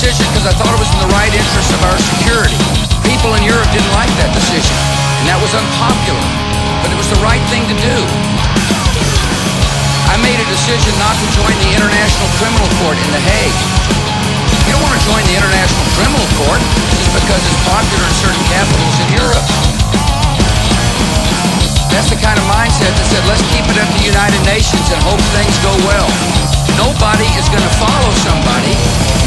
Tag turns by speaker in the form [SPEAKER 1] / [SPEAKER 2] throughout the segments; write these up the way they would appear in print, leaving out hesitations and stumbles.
[SPEAKER 1] decision because I thought it was in the right interest of our security. People in Europe didn't like that decision, and that was unpopular, but it was the right thing to do. I made a decision not to join the International Criminal Court in The Hague. You don't want to join the International Criminal Court just because it's popular in certain capitals in Europe. That's the kind of mindset that said, let's keep it at the United Nations and hope things go well. Nobody is going to follow somebody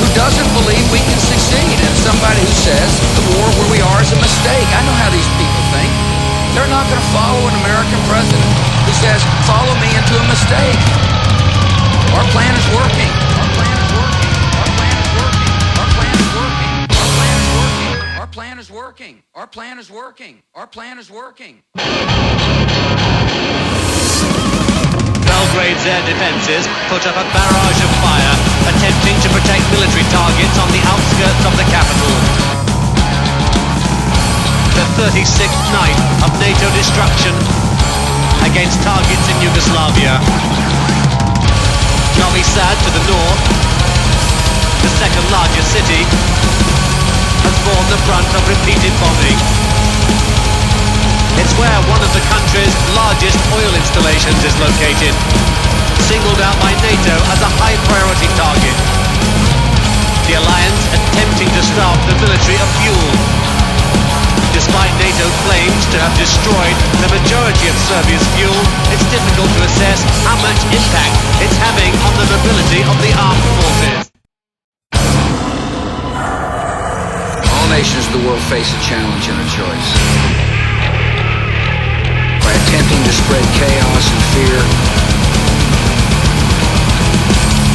[SPEAKER 1] who doesn't believe we can succeed, and somebody who says the war where we are is a mistake. I know how these people think. They're not going to follow an American president who says, follow me into a mistake. Our plan is working. Our plan is working. Our plan is working. Our plan is working. Our plan is working. Our plan is working. Our plan is working. Our plan is working.
[SPEAKER 2] Belgrade's air defences put up a barrage of fire, attempting to protect military targets on the outskirts of the capital. The 36th night of NATO destruction against targets in Yugoslavia. Novi Sad to the north, the second largest city, has borne the brunt of repeated bombing. It's where one of the country's largest oil installations is located, singled out by NATO as a high priority target. The alliance attempting to starve the military of fuel. Despite NATO claims to have destroyed the majority of Serbia's fuel, it's difficult to assess how much impact it's having on the mobility of the armed forces.
[SPEAKER 1] All nations of the world face a challenge and a choice. By attempting to spread chaos and fear,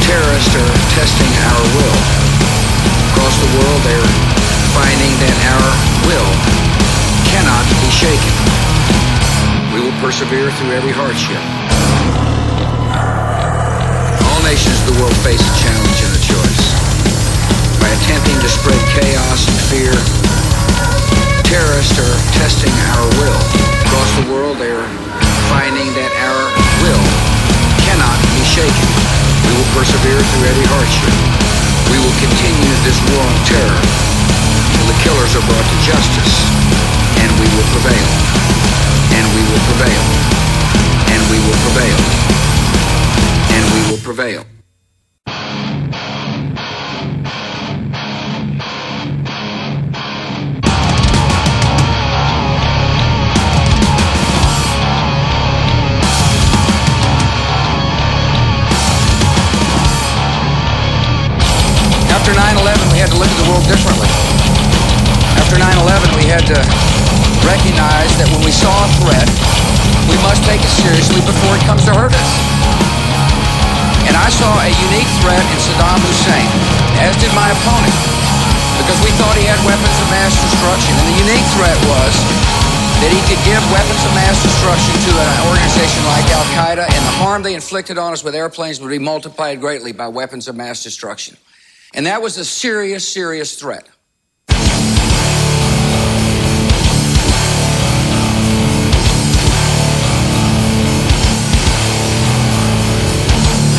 [SPEAKER 1] terrorists are testing our will. Across the world, they're finding that our will cannot be shaken. We will persevere through every hardship. All nations of the world face a challenge and a choice. By attempting to spread chaos and fear, terrorists are testing our will. Across the world, they are finding that our will cannot be shaken. We will persevere through every hardship. We will continue this war on terror till the killers are brought to justice, and we will prevail. And we will prevail. And we will prevail. And we will prevail. After 9/11, we had to look at the world differently. After 9/11, we had to recognize that when we saw a threat, we must take it seriously before it comes to hurt us. And I saw a unique threat in Saddam Hussein, as did my opponent, because we thought he had weapons of mass destruction. And the unique threat was that he could give weapons of mass destruction to an organization like Al-Qaeda, and the harm they inflicted on us with airplanes would be multiplied greatly by weapons of mass destruction. And that was a serious, serious threat.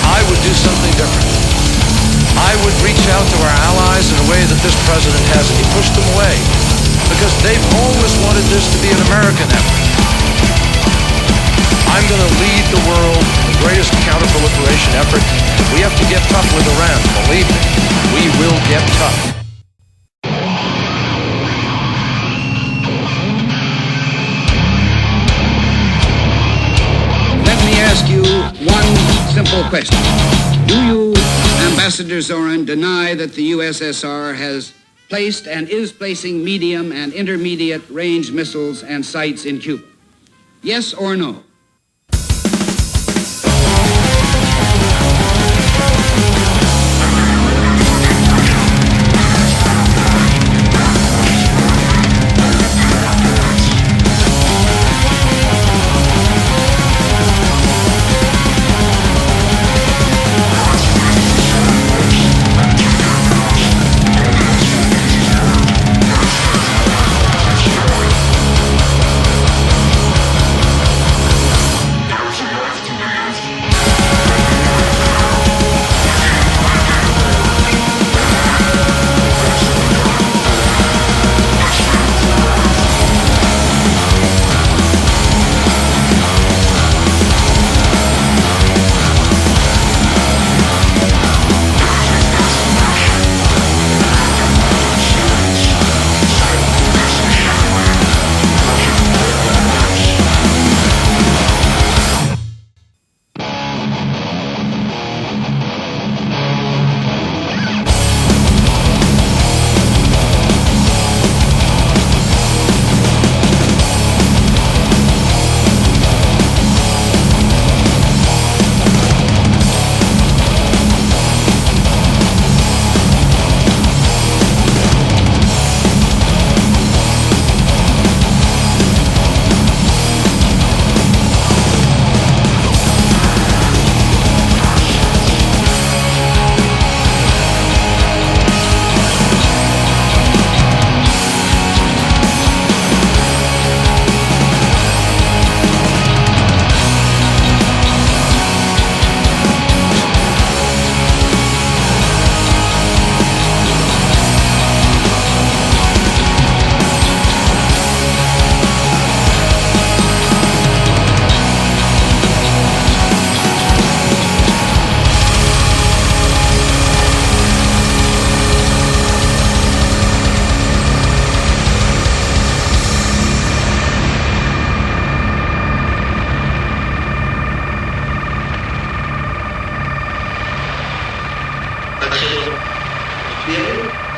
[SPEAKER 3] I would do something different. I would reach out to our allies in a way that this president hasn't. He pushed them away because they've always wanted this to be an American effort. I'm going to lead the world in the greatest counter-proliferation effort. We have to get tough with Iran. Believe me, we will get tough.
[SPEAKER 4] Let me ask you one simple question. Do you, Ambassador Zorin, deny that the USSR has placed and is placing medium and intermediate range missiles and sites in Cuba? Yes or no?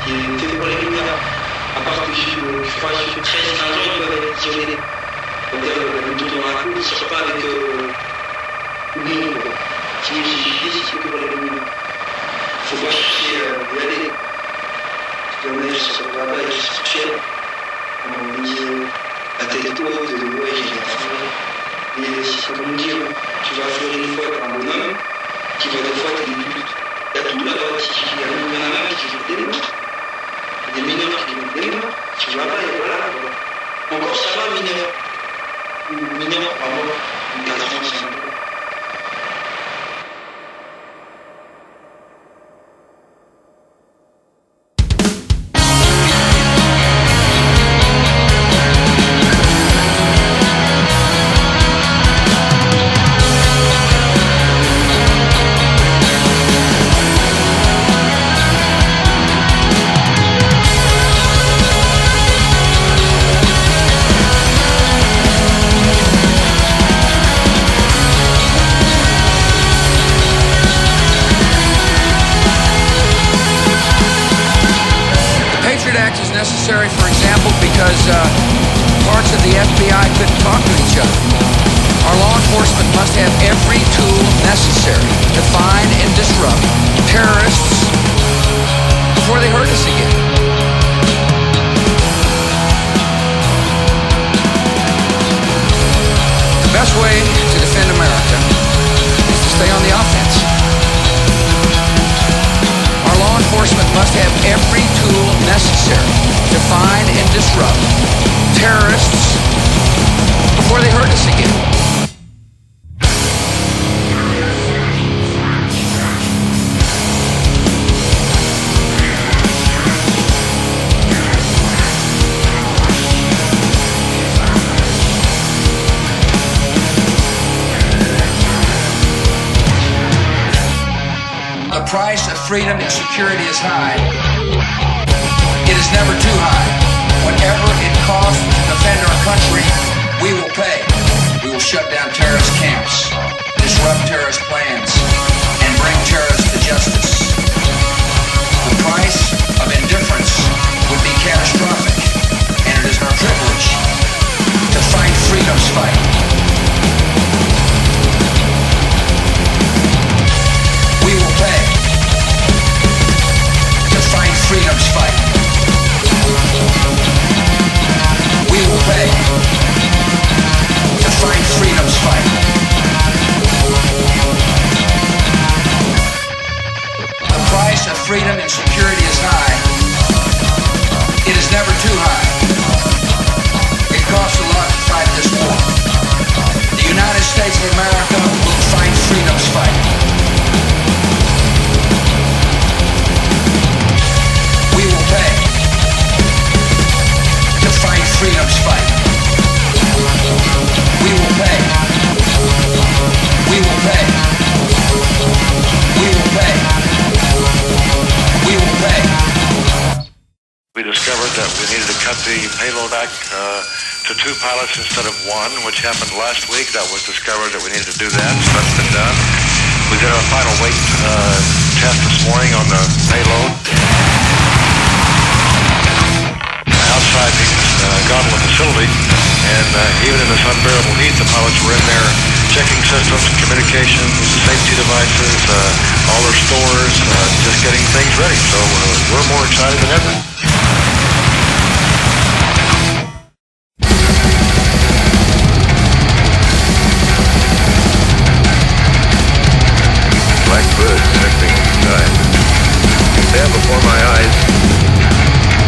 [SPEAKER 5] qui est fait pour les lumières. À part que je crois que je suis 13 ans, ils peuvent être isolés. C'est-à-dire le tour dans la cour, ils ne sortent pas avec nous, quoi. Sinon, c'est difficile si c'est que pour les lumières. Il faut pas chercher y aller. Parce qu'on est sur la base, je suis cher. On dit la tête haute, ouais, j'ai la fleur. Et c'est comme dire, tu vas fleurir une fois par un bonhomme, qui va deux fois t'es des putes. Il y a tout là-bas, il y a un même qui fait des morts. Il y a des mineurs qui font des morts. Tu vas pas, et voilà. Encore ça va, mineurs. Mineurs, par mort. 4 ans, 5 ans.
[SPEAKER 1] Necessary, for example, because parts of the FBI couldn't talk to each other. Our law enforcement must have every tool necessary to find and disrupt terrorists before they hurt us again. The best way to defend America is to stay on the offense. Our law enforcement must have every tool necessary to find and disrupt terrorists before they hurt us again. The price of freedom and security is high. It is never too high. Whatever it costs to defend our country, we will pay. We will shut down terrorist camps, disrupt terrorist plans, and bring terrorists to justice. The price of indifference would be catastrophic, and it is our privilege to fight freedom's fight. We will pay to fight freedom's fight. We will pay to fight freedom's fight. The price of freedom and security is high. It is never too high. It costs a lot to fight this war. The United States of America will fight freedom's fight. We will pay to fight freedom's fight. We will pay. We will pay. We will pay. We will pay.
[SPEAKER 6] We discovered that we needed to cut the payload back to 2 pilots instead of 1, which happened last week. That was discovered that we needed to do that, so that's been done. We did our final weight test this morning on the payload. Outside the gondola facility, and even in this unbearable heat, the pilots were in there checking systems, communications, safety devices, all their stores, just getting things ready. So we're more excited than ever.
[SPEAKER 7] Black birds circling in the sky. There before my eyes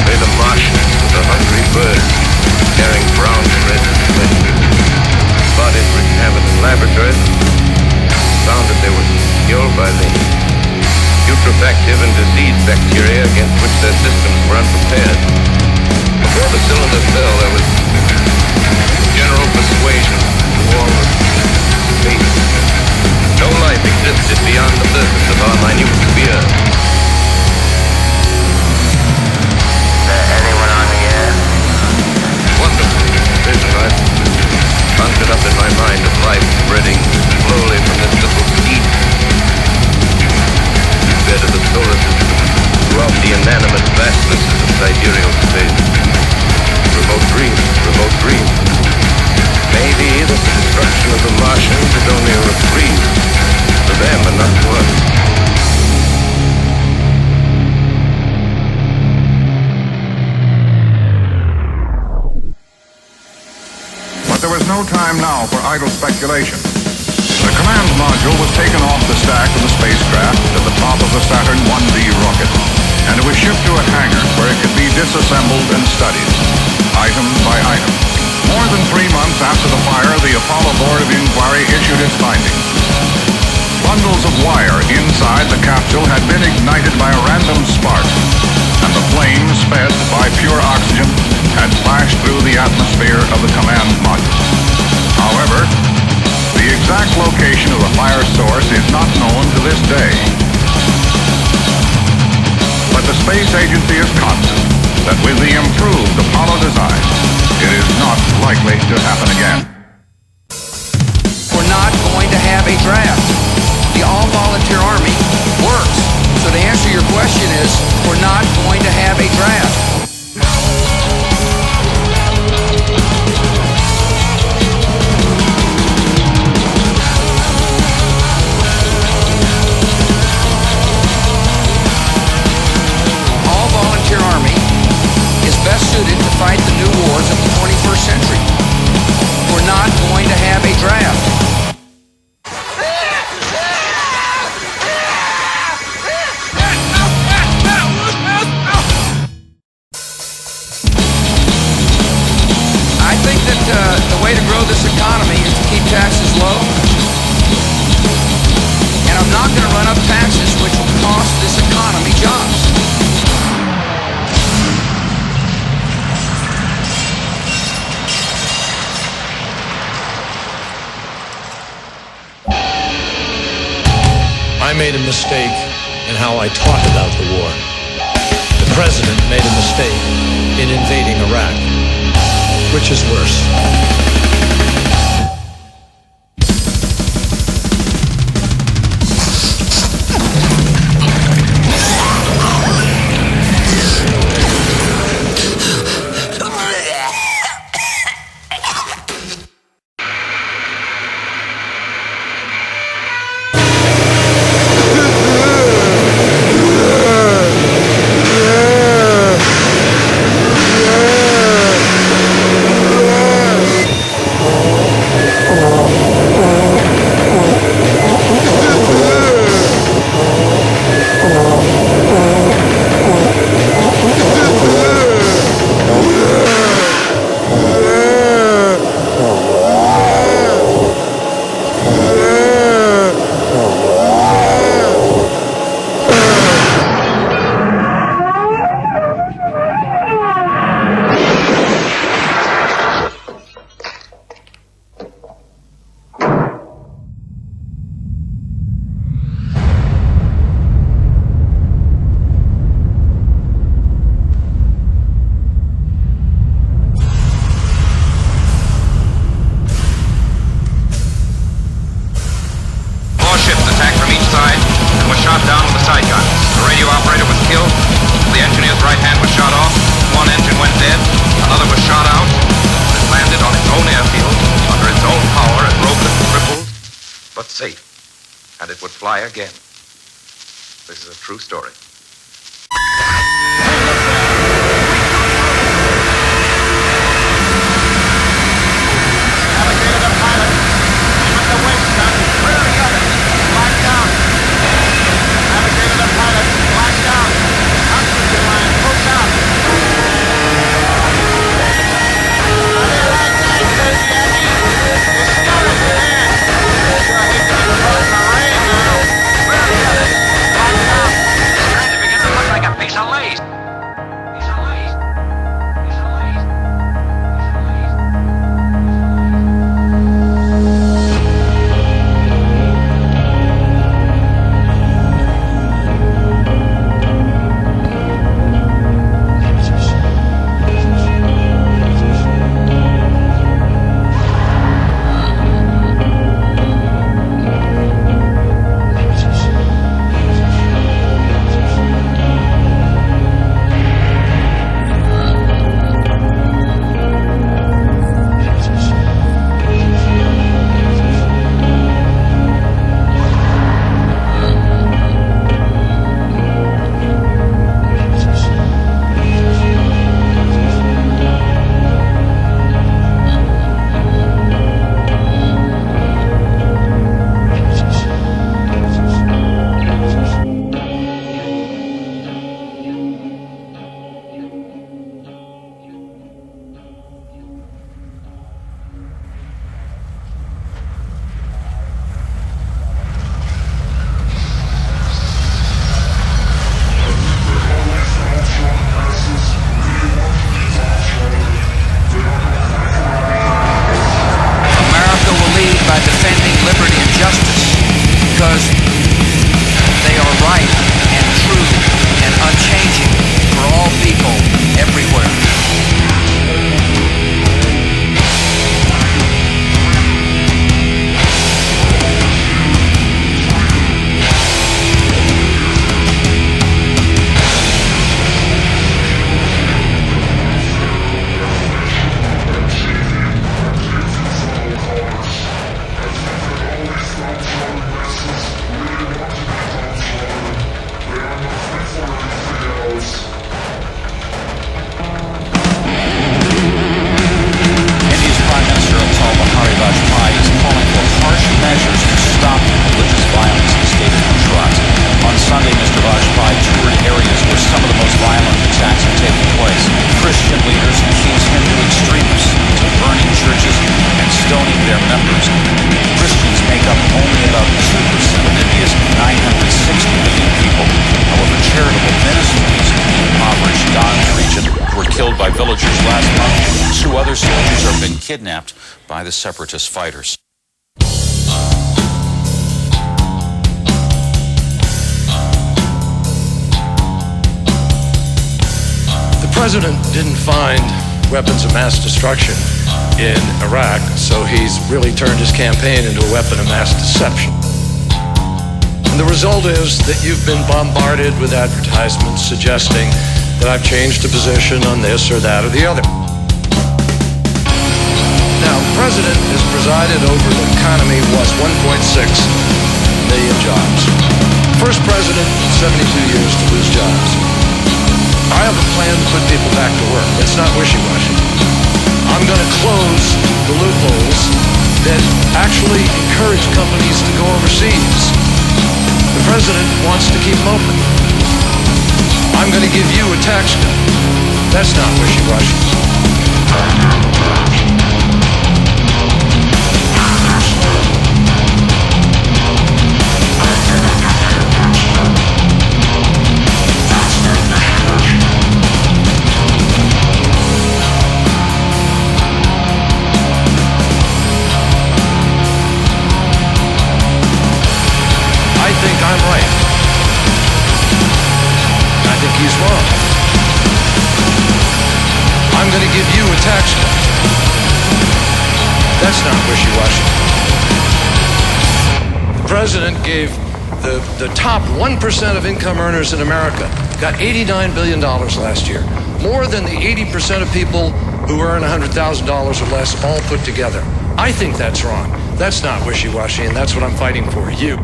[SPEAKER 7] lay the Martians with a hungry bird carrying brown thread splinters. Bodies were examined in laboratories, found that they were killed by the putrefactive and disease bacteria against which their systems were unprepared. Before the cylinder fell, there was general persuasion the war was fate. No life existed beyond the surface of our minute sphere.
[SPEAKER 8] Anyone on the air?
[SPEAKER 7] Wonderful vision. I conjured up in my mind of life spreading slowly from this little seed bed of the solar system throughout the inanimate vastness
[SPEAKER 8] now for idle speculation. The command module was taken off the stack of the spacecraft at the top of the Saturn 1B rocket, and it was shipped to a hangar where it could be disassembled and studied, item by item. More than 3 months after the fire, the Apollo Board of Inquiry issued its findings. Bundles of wire inside the capsule had been ignited by a random spark, and the flames, sped by pure oxygen, had flashed through the atmosphere of the command module. However, the exact location of the fire source is not known to this day. But the space agency is confident that with the improved Apollo design, it is not likely to happen again.
[SPEAKER 1] We're not going to have a draft. The all-volunteer army works. So to answer your question is, we're not going to have a draft. All-volunteer army is best suited to fight the new wars of the 21st century. We're not going to have a draft. The way to grow this economy is to keep taxes low. And I'm not going to run up taxes which will cost this economy jobs.
[SPEAKER 3] I made a mistake in how I talk about the war. The president made a mistake in invading Iraq. Which is worse?
[SPEAKER 7] Again. This is a true story.
[SPEAKER 5] Black out!
[SPEAKER 9] killed by villagers last month. 2 other soldiers have been kidnapped by the separatist fighters.
[SPEAKER 3] The president didn't find weapons of mass destruction in Iraq, so he's really turned his campaign into a weapon of mass deception. And the result is that you've been bombarded with advertisements suggesting that I've changed a position on this or that or the other. Now, the president has presided over an economy was 1.6 million jobs. First president in 72 years to lose jobs. I have a plan to put people back to work. It's not wishy-washy. I'm going to close the loopholes that actually encourage companies to go overseas. The president wants to keep them open. I'm going to give you a tax cut. That's not wishy-washy. I think I'm right. I think he's wrong. I'm going to give you a tax cut. That's not wishy-washy. The president gave the top 1% of income earners in America got $89 billion last year. More than the 80% of people who earn $100,000 or less all put together. I think that's wrong. That's not wishy-washy, and that's what I'm fighting for. You.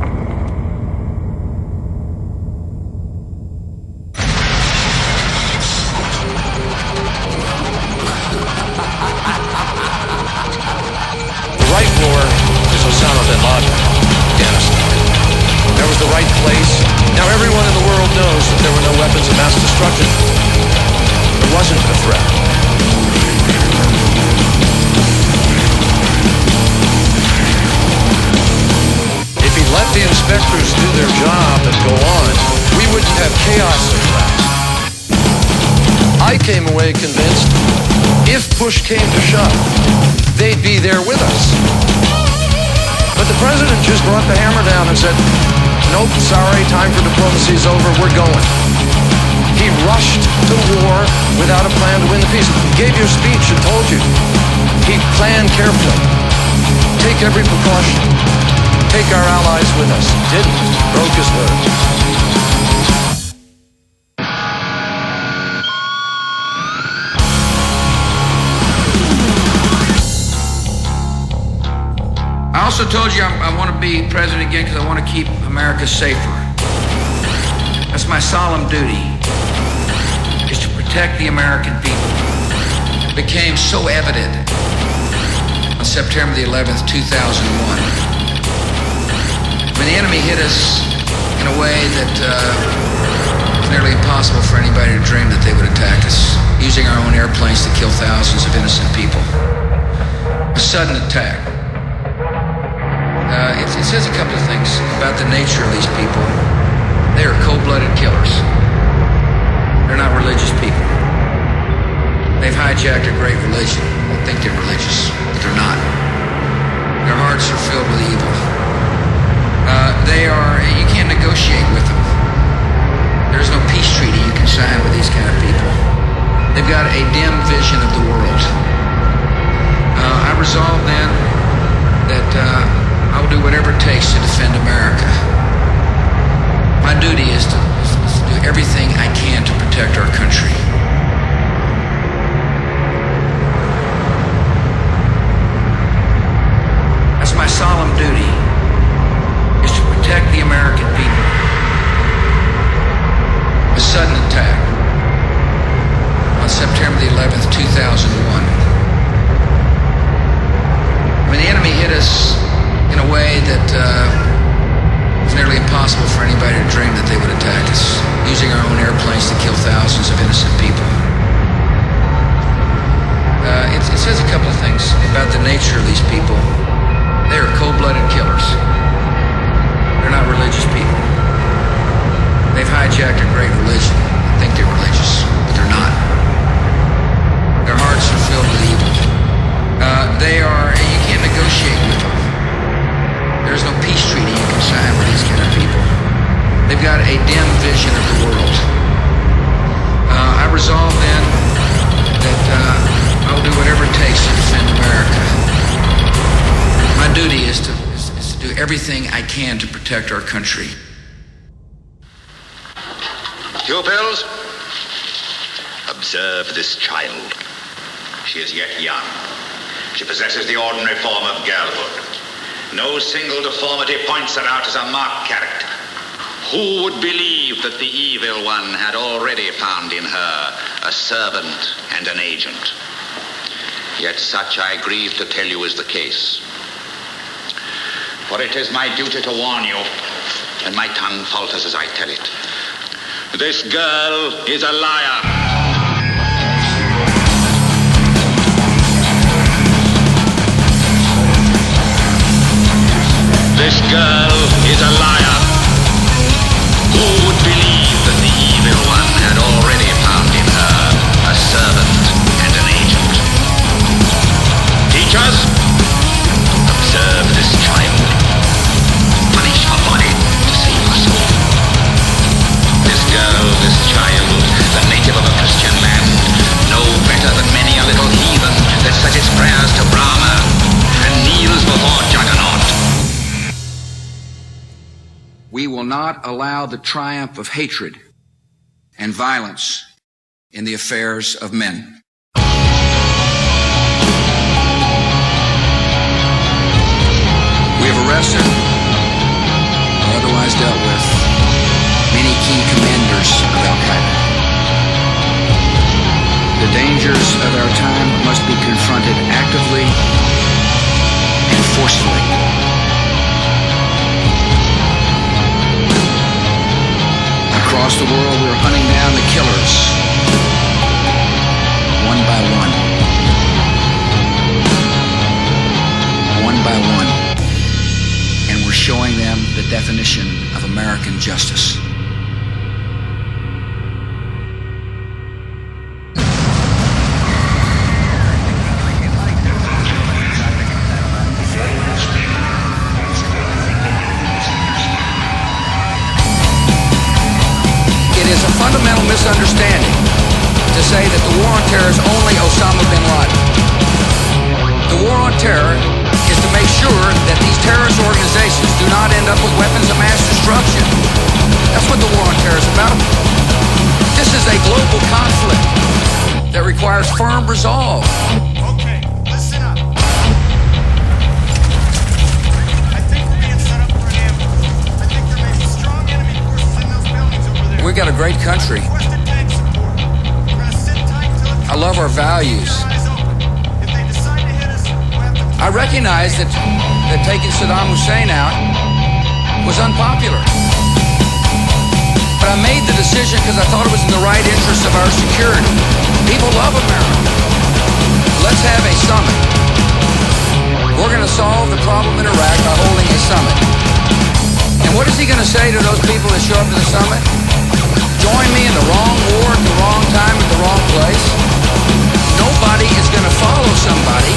[SPEAKER 3] That was the right place. Now everyone in the world knows that there were no weapons of mass destruction. There wasn't a threat. If he let the inspectors do their job and go on, we wouldn't have chaos in Iraq. I came away convinced if push came to shove, they'd be there with us. But the president just brought the hammer down and said, nope, sorry, time for diplomacy is over, we're going. He rushed to war without a plan to win the peace. He gave you a speech and told you. He planned carefully. Take every precaution. Take our allies with us. Didn't. Broke his word.
[SPEAKER 1] I also told you I want to be president again because I want to keep America safer. That's my solemn duty, is to protect the American people. It became so evident on September the 11th, 2001. When the enemy hit us in a way that it's nearly impossible for anybody to dream that they would attack us, using our own airplanes to kill thousands of innocent people. A sudden attack. It says a couple of things about the nature of these people. They are cold-blooded killers. They're not religious people. They've hijacked a great religion. They think they're religious, but they're not. Their hearts are filled with evil. You can't negotiate with them. There's no peace treaty you can sign with these kind of people. They've got a dim vision of the world. I resolved then that I will do whatever it takes to defend America. My duty is to do everything I can to protect our country. That's my solemn duty, is to protect the American people. A sudden attack on September the 11th, 2001. When the enemy hit us in a way that it's nearly impossible for anybody to dream that they would attack us, using our own airplanes to kill thousands of everything I can to protect our country.
[SPEAKER 10] Pupils, observe this child. She is yet young. She possesses the ordinary form of girlhood. No single deformity points her out as a marked character. Who would believe that the evil one had already found in her a servant and an agent? Yet such, I grieve to tell you, is the case. For it is my duty to warn you, and my tongue falters as I tell it. This girl is a liar. This girl is a liar. Who would believe that the evil one had already found in her a servant and an agent? Teachers, observe this child. Punish her body to save her soul. This girl, this child, the native of a Christian land, no better than many a little heathen that says its prayers to Brahma and kneels before Juggernaut.
[SPEAKER 1] We will not allow the triumph of hatred and violence in the affairs of men. We have arrested or otherwise dealt with many key commanders of Al-Qaeda. The dangers of our time must be confronted actively and forcefully. Across the world, we are hunting down the killers, one by one. One by one. And we're showing them the definition of American justice. It is a fundamental misunderstanding to say that the war on terror is only Osama bin Laden. The war on terror is to make sure that these terrorist organizations do not end up with weapons of mass destruction. That's what the war on terror is about. This is a global conflict that requires firm resolve.
[SPEAKER 11] Okay, listen up. I think we're being set up for an ambush. I think there may be strong enemy forces in those buildings over there.
[SPEAKER 1] We've got a great country.
[SPEAKER 11] Requested tank support. We're gonna sit tight till it
[SPEAKER 1] I love our values.
[SPEAKER 11] eyes open. If they decide to hit us, we'll have to
[SPEAKER 1] I recognize that taking Saddam Hussein out was unpopular. But I made the decision because I thought it was in the right interest of our security. People love America. Let's have a summit. We're going to solve the problem in Iraq by holding a summit. And what is he going to say to those people that show up to the summit? Join me in the wrong war at the wrong time at the wrong place? Nobody is going to follow somebody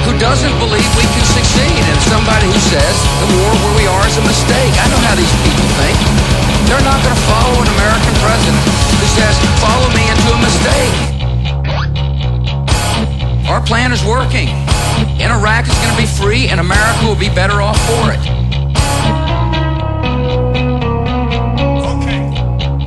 [SPEAKER 1] who doesn't believe we can succeed, and somebody who says the war where we are is a mistake. I know how these people think. They're not going to follow an American president who says, follow me into a mistake. Our plan is working. And Iraq is going to be free, and America will be better off for it.
[SPEAKER 11] Okay.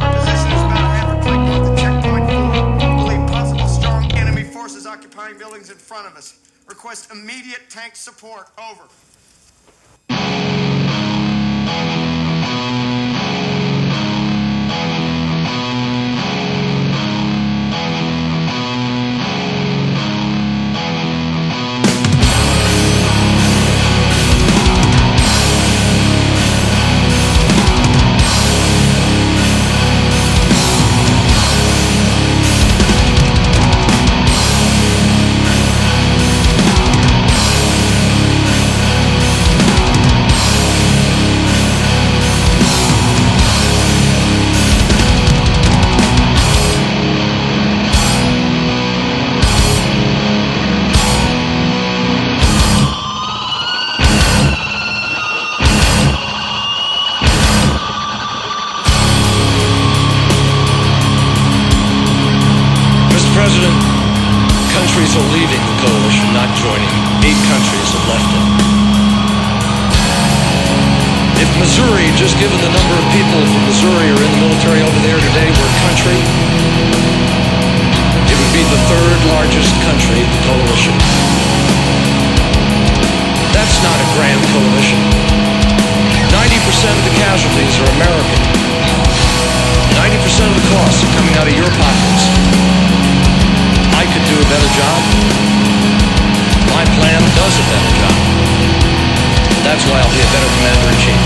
[SPEAKER 11] Our position is about a half a click north of checkpoint 4. We believe possible strong enemy forces occupying buildings in front of us. Request immediate tank support. Over.
[SPEAKER 3] Countries are leaving the coalition, not joining. 8 countries have left it. If Missouri, just given the number of people from Missouri or in the military over there today, were a country, it would be the third largest country coalition. That's not a grand coalition. 90% of the casualties are American. 90% of the costs are coming out of your pockets. I could do a better job. My plan does a better job. That's why I'll be a better commander-in-chief.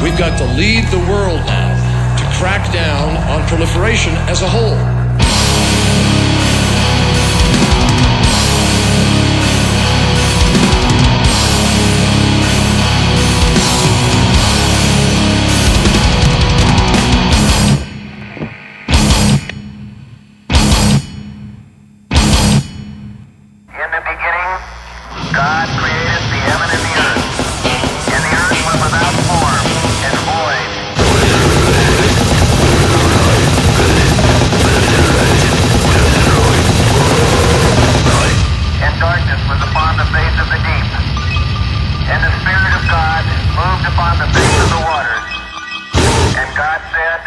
[SPEAKER 3] We've got to lead the world now to crack down on proliferation as a whole.
[SPEAKER 7] In the beginning, God created the heaven and the earth. And the earth was without form and void. And darkness was upon the face of the deep. And the Spirit of God moved upon the face of the waters. And God said,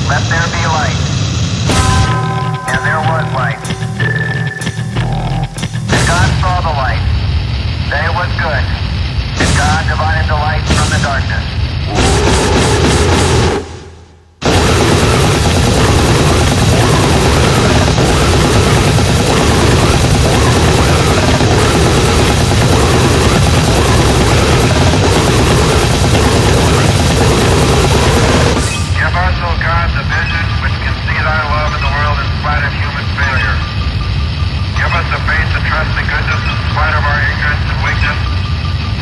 [SPEAKER 7] let there be light. And there was light. And God saw the light, that it was good. And God divided the light from the darkness. Give us, O God, the vision which can see thy love in the world in spite of human failure. Give us the faith to trust the goodness in spite of our ignorance and weakness.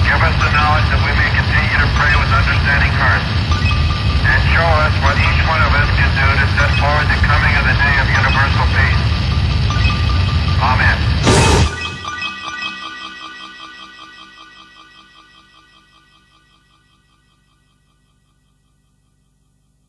[SPEAKER 7] Give us the knowledge that we may continue to pray with understanding hearts. And show us what each one of us can do to set forward the coming of the day of universal peace.